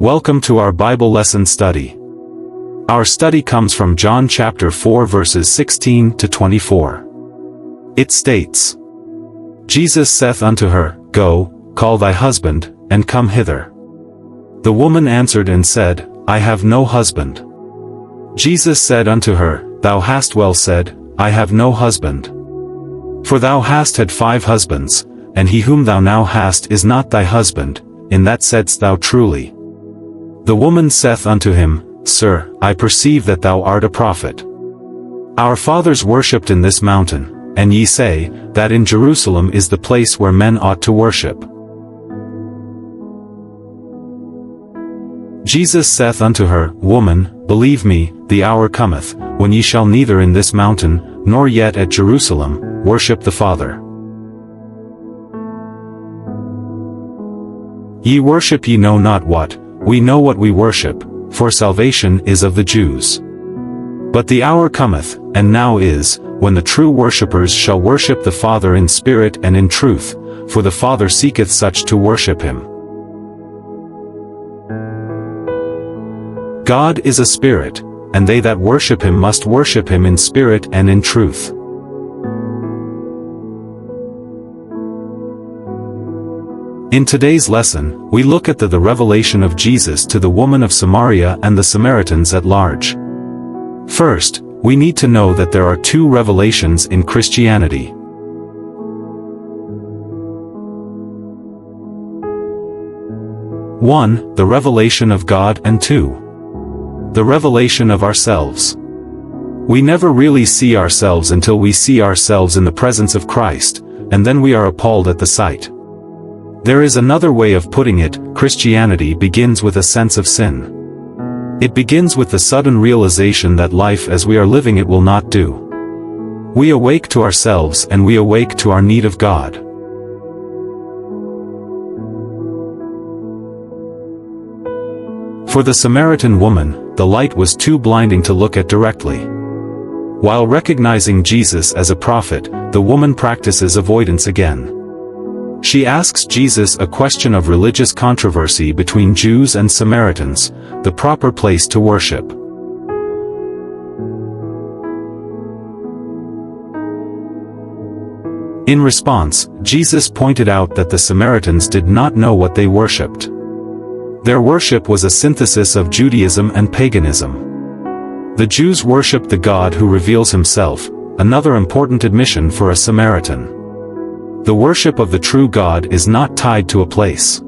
Welcome to our Bible lesson study. Our study comes from John chapter 4 verses 16 to 24. It states, Jesus saith unto her, Go, call thy husband, and come hither. The woman answered and said, I have no husband. Jesus said unto her, Thou hast well said, I have no husband. For thou hast had 5 husbands, and he whom thou now hast is not thy husband, in that saidst thou truly. The woman saith unto him, Sir, I perceive that thou art a prophet. Our fathers worshipped in this mountain, and ye say, that in Jerusalem is the place where men ought to worship. Jesus saith unto her, Woman, believe me, the hour cometh, when ye shall neither in this mountain, nor yet at Jerusalem, worship the Father. Ye worship ye know not what, we know what we worship, for salvation is of the Jews. But the hour cometh, and now is, when the true worshippers shall worship the Father in spirit and in truth, for the Father seeketh such to worship him. God is a spirit, and they that worship him must worship him in spirit and in truth. In today's lesson, we look at the revelation of Jesus to the woman of Samaria and the Samaritans at large. First, we need to know that there are 2 revelations in Christianity. One, the revelation of God, and 2, the revelation of ourselves. We never really see ourselves until we see ourselves in the presence of Christ, and then we are appalled at the sight. There is another way of putting it, Christianity begins with a sense of sin. It begins with the sudden realization that life as we are living it will not do. We awake to ourselves and we awake to our need of God. For the Samaritan woman, the light was too blinding to look at directly. While recognizing Jesus as a prophet, the woman practices avoidance again. She asks Jesus a question of religious controversy between Jews and Samaritans, the proper place to worship. In response, Jesus pointed out that the Samaritans did not know what they worshipped. Their worship was a synthesis of Judaism and paganism. The Jews worshipped the God who reveals himself, another important admission for a Samaritan. The worship of the true God is not tied to a place.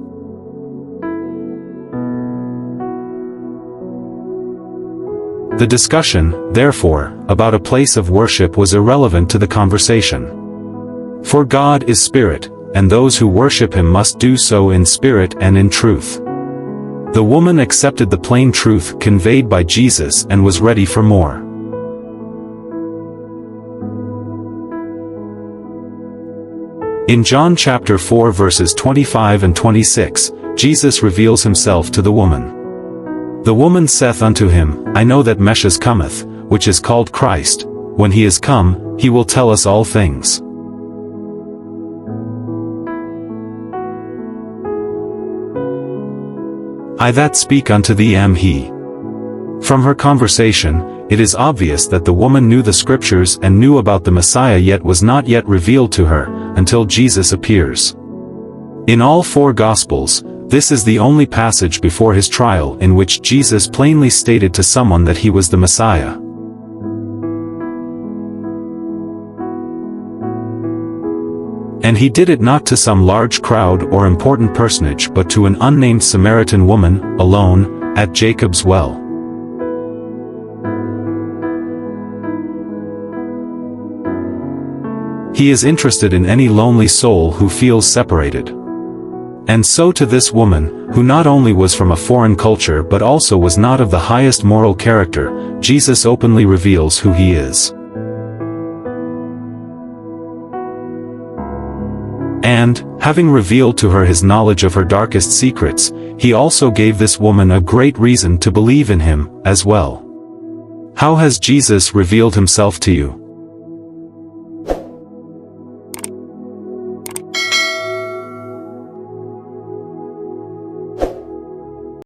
The discussion, therefore, about a place of worship was irrelevant to the conversation. For God is spirit, and those who worship him must do so in spirit and in truth. The woman accepted the plain truth conveyed by Jesus and was ready for more. In John chapter 4 verses 25 and 26, Jesus reveals himself to the woman. The woman saith unto him, I know that Messiah cometh, which is called Christ. When he is come, he will tell us all things. I that speak unto thee am he. From her conversation, it is obvious that the woman knew the scriptures and knew about the Messiah yet was not yet revealed to her, until Jesus appears. In all 4 Gospels, this is the only passage before his trial in which Jesus plainly stated to someone that he was the Messiah. And he did it not to some large crowd or important personage but to an unnamed Samaritan woman, alone, at Jacob's well. He is interested in any lonely soul who feels separated. And so to this woman, who not only was from a foreign culture but also was not of the highest moral character, Jesus openly reveals who he is. And, having revealed to her his knowledge of her darkest secrets, he also gave this woman a great reason to believe in him, as well. How has Jesus revealed himself to you?